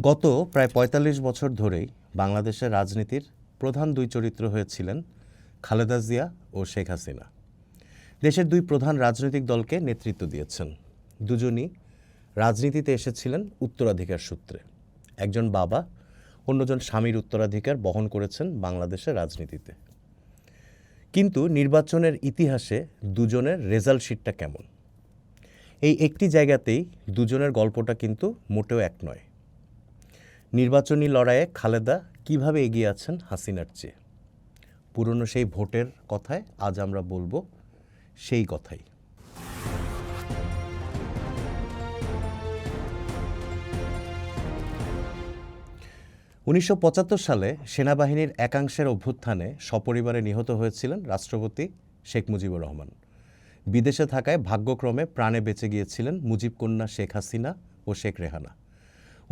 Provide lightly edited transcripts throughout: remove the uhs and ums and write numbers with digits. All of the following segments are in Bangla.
গত প্রায় ৪৫ বছর ধরেই বাংলাদেশের রাজনীতির প্রধান দুই চরিত্র হয়েছিলেন খালেদা জিয়া ও শেখ হাসিনা। দেশের দুই প্রধান রাজনৈতিক দলকে নেতৃত্ব দিয়েছেন। দুজনই রাজনীতিতে এসেছিলেন উত্তরাধিকার সূত্রে। একজন বাবা, অন্যজন স্বামীর উত্তরাধিকার বহন করেছেন বাংলাদেশের রাজনীতিতে। কিন্তু নির্বাচনের ইতিহাসে দুজনের রেজাল্ট শিটটা কেমন? এই একটি জায়গাতেই দুজনের গল্পটা কিন্তু মোটেও এক নয়। নির্বাচনী লড়াইয়ে খালেদা কিভাবে এগিয়ে আছেন হাসিনার চেয়ে? পুরনো সেই ভোটের কথায় আজ আমরা বলবো সেই কথাই। ১৯৭৫ সালে সেনাবাহিনীর একাংশের অভ্যুত্থানে সপরিবারে নিহত হয়েছিলেন রাষ্ট্রপতি শেখ মুজিবুর রহমান। বিদেশে থাকায় ভাগ্যক্রমে প্রাণে বেঁচে গিয়েছিলেন মুজিব কন্যা শেখ হাসিনা ও শেখ রেহানা।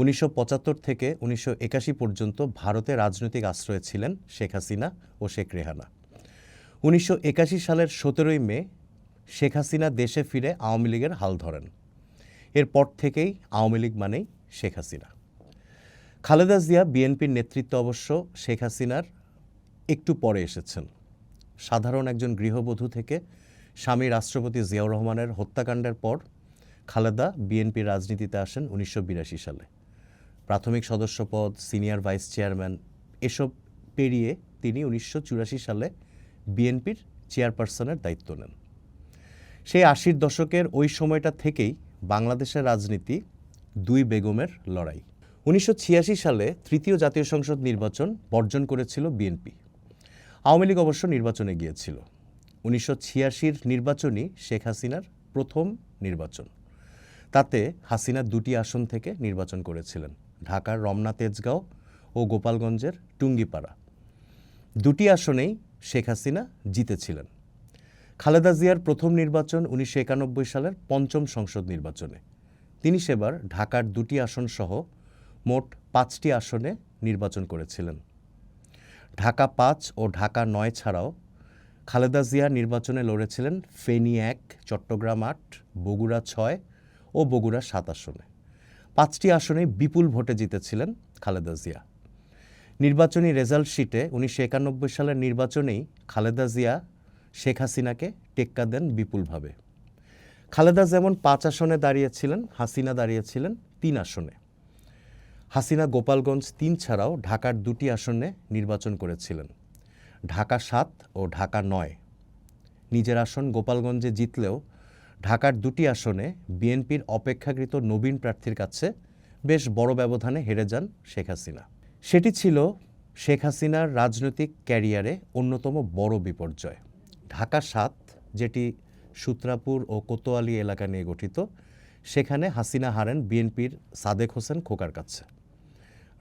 ১৯৭৫ থেকে ১৯৮১ পর্যন্ত ভারতে রাজনৈতিক আশ্রয়ে ছিলেন শেখ হাসিনা ও শেখ রেহানা। ১৯৮১ সালের ১৭ই মে শেখ হাসিনা দেশে ফিরে আওয়ামী লীগের হাল ধরেন। এরপর থেকেই আওয়ামী লীগ মানেই শেখ হাসিনা। খালেদা জিয়া বিএনপির নেতৃত্ব অবশ্য শেখ হাসিনার একটু পরে এসেছেন। সাধারণ একজন গৃহবধূ থেকে স্বামী রাষ্ট্রপতি জিয়াউর রহমানের হত্যাকাণ্ডের পর খালেদা বিএনপির রাজনীতিতে আসেন ১৯৮২ সালে। প্রাথমিক সদস্যপদ, সিনিয়র ভাইস চেয়ারম্যান এসব পেরিয়ে তিনি ১৯৮৪ সালে বিএনপির চেয়ারপারসনের দায়িত্ব নেন। সেই ৮০ দশকের ওই সময়টা থেকেই বাংলাদেশের রাজনীতি দুই বেগমের লড়াই। ১৯৮৬ সালে তৃতীয় জাতীয় সংসদ নির্বাচন বর্জন করেছিল বিএনপি। আওয়ামী লীগ অবশ্য নির্বাচনে গিয়েছিল। ১৯৮৬ নির্বাচনই শেখ হাসিনার প্রথম নির্বাচন। তাতে হাসিনা দুটি আসন থেকে নির্বাচন করেছিলেন, ঢাকার রমনা তেজগাঁও ও গোপালগঞ্জের টুঙ্গিপাড়া। দুটি আসনেই শেখ হাসিনা জিতেছিলেন। খালেদা জিয়ার প্রথম নির্বাচন ১৯৯১ সালের পঞ্চম সংসদ নির্বাচনে। তিনি সেবার ঢাকার দুটি আসনসহ মোট ৫টি আসনে নির্বাচন করেছিলেন। ঢাকা ৫ ও ঢাকা ৯ ছাড়াও খালেদা জিয়া নির্বাচনে লড়েছিলেন ফেনী ১, চট্টগ্রাম ৮, বগুড়া ৬ ও বগুড়া ৭ আসনে। ৫টি আসনে বিপুল ভোটে জিতেছিলেন খালেদা জিয়া। নির্বাচনী রেজাল্ট শিটে ১৯৯১ সালের নির্বাচনেই খালেদা জিয়া শেখ হাসিনাকে টেক্কা দেন বিপুলভাবে। খালেদা যেমন ৫ আসনে দাঁড়িয়েছিলেন, হাসিনা দাঁড়িয়েছিলেন ৩ আসনে। হাসিনা গোপালগঞ্জ ৩ ছাড়াও ঢাকার দুটি আসনে নির্বাচন করেছিলেন, ঢাকা ৭ ও ঢাকা ৯। নিজের আসন গোপালগঞ্জে জিতলেও ঢাকার দুটি আসনে বিএনপির অপেক্ষাকৃত নবীন প্রার্থীর কাছে বেশ বড় ব্যবধানে হেরে যান শেখ হাসিনা। সেটি ছিল শেখ হাসিনার রাজনৈতিক ক্যারিয়ারে অন্যতম বড় বিপর্যয়। ঢাকা ৭, যেটি সূত্রাপুর ও কোতোয়ালি এলাকা নিয়ে গঠিত, সেখানে হাসিনা হারেন বিএনপির সাদেক হোসেন খোকার কাছে।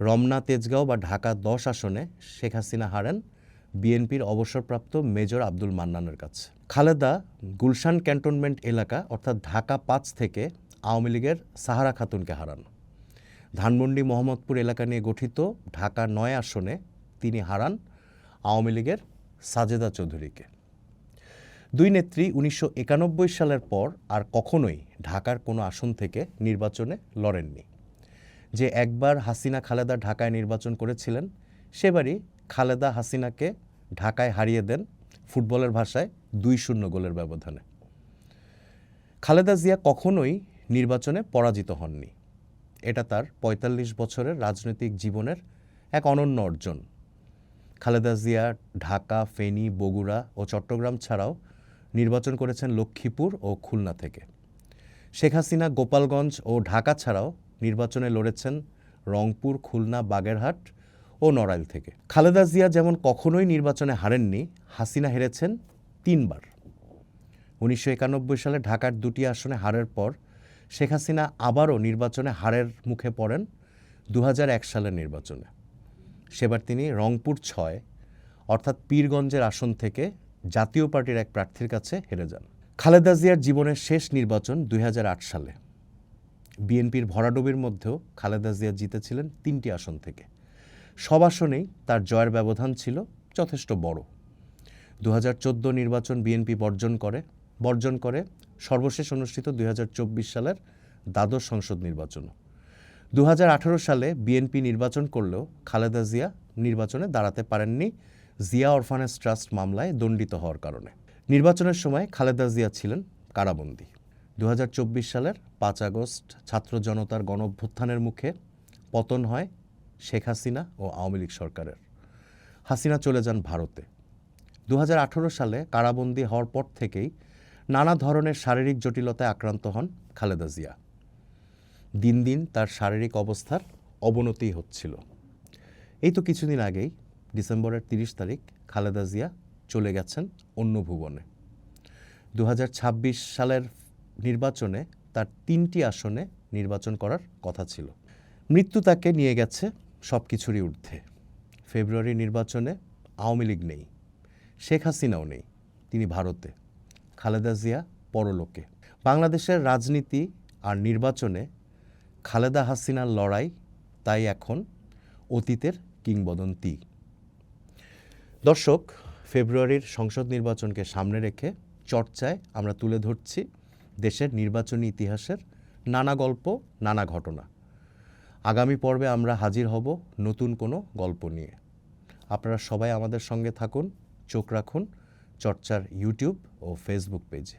রমনা তেজগাঁও বা ঢাকা ১০ আসনে শেখ হাসিনা হারেন বিএনপির অবসরপ্রাপ্ত মেজর আব্দুল মান্নানের কাছে। খালেদা গুলশান ক্যান্টনমেন্ট এলাকা অর্থাৎ ঢাকা ৫ থেকে আওয়ামী লীগের সাহারা খাতুনকে হারান। ধানমন্ডি মোহাম্মদপুর এলাকা নিয়ে গঠিত ঢাকা ৯ আসনে তিনি হারান আওয়ামী লীগের সাজেদা চৌধুরীকে। দুই নেত্রী ১৯৯১ সালের পর আর কখনোই ঢাকার কোনো আসন থেকে নির্বাচনে লড়েননি। যে একবার হাসিনা খালেদা ঢাকায় নির্বাচন করেছিলেন, সেবারই খালেদা হাসিনাকে ঢাকায় হারিয়ে দেন ফুটবলের ভাষায় ২-০ গোলের ব্যবধানে। খালেদা জিয়া কখনোই নির্বাচনে পরাজিত হননি। এটা তার ৪৫ বছরের রাজনৈতিক জীবনের এক অনন্য অর্জন। খালেদা জিয়া ঢাকা, ফেনী, বগুড়া ও চট্টগ্রাম ছাড়াও নির্বাচন করেছেন লক্ষ্মীপুর ও খুলনা থেকে। শেখ হাসিনা গোপালগঞ্জ ও ঢাকা ছাড়াও নির্বাচনে লড়েছেন রংপুর, খুলনা, বাগেরহাট ও নড়াইল থেকে। খালেদা জিয়া যেমন কখনোই নির্বাচনে হারেননি, হাসিনা হেরেছেন ৩ বার। ১৯৯১ সালে ঢাকার দুটি আসনে হারের পর শেখ হাসিনা আবারও নির্বাচনে হারের মুখে পড়েন ২০০১ সালের নির্বাচনে। সেবার তিনি রংপুর ৬ অর্থাৎ পীরগঞ্জের আসন থেকে জাতীয় পার্টির এক প্রার্থীর কাছে হেরে যান। খালেদা জিয়ার জীবনের শেষ নির্বাচন ২০০৮ সালে। বিএনপির ভরাডুবির মধ্যেও খালেদা জিয়া জিতেছিলেন ৩টি আসন থেকে। সব আসনেই তার জয়ের ব্যবধান ছিল যথেষ্ট বড়। ২০১৪ নির্বাচন বিএনপি বর্জন করে সর্বশেষ অনুষ্ঠিত ২০২৪ সালের দ্বাদশ সংসদ নির্বাচন। 2018 সালে বিএনপি নির্বাচন করলেও খালেদা জিয়া নির্বাচনে দাঁড়াতে পারেননি জিয়া অরফানেজ ট্রাস্ট মামলায় দণ্ডিত হওয়ার কারণে। নির্বাচনের সময় খালেদা জিয়া ছিলেন কারাবন্দী। 2024 সালের 5 আগস্ট ছাত্র জনতার গণঅভ্যুত্থানের মুখে পতন হয় শেখ হাসিনা ও আওয়ামী লীগ সরকারের। হাসিনা চলে যান ভারতে। 2018 সালে কারাবন্দী হওয়ার পর থেকেই নানা ধরনের শারীরিক জটিলতায় আক্রান্ত হন খালেদা জিয়া। দিন দিন তার শারীরিক অবস্থার অবনতি হচ্ছিল। এই তো কিছুদিন আগেই ডিসেম্বরের 30 তারিখ খালেদা জিয়া চলে গেছেন অন্য ভুবনে। 2026 সালের নির্বাচনে তার 3টি আসনে নির্বাচন করার কথা ছিল। মৃত্যু তাকে নিয়ে গেছে সব কিছুরই ঊর্ধ্বে। ফেব্রুয়ারি নির্বাচনে আওয়ামী লীগ নেই, শেখ হাসিনাও নেই, তিনি ভারতে, খালেদা জিয়া পরলোকে। বাংলাদেশের রাজনীতি আর নির্বাচনে খালেদা হাসিনার লড়াই তাই এখন অতীতের কিংবদন্তি। দর্শক, ফেব্রুয়ারির সংসদ নির্বাচনকে সামনে রেখে চর্চায় আমরা তুলে ধরছি দেশের নির্বাচনী ইতিহাসের নানা গল্প, নানা ঘটনা। আগামী পর্বে আমরা হাজির হব নতুন কোনো গল্প নিয়ে। আপনারা সবাই আমাদের সঙ্গে থাকুন, চোখ রাখুন চর্চার ইউটিউব ও ফেসবুক পেজে।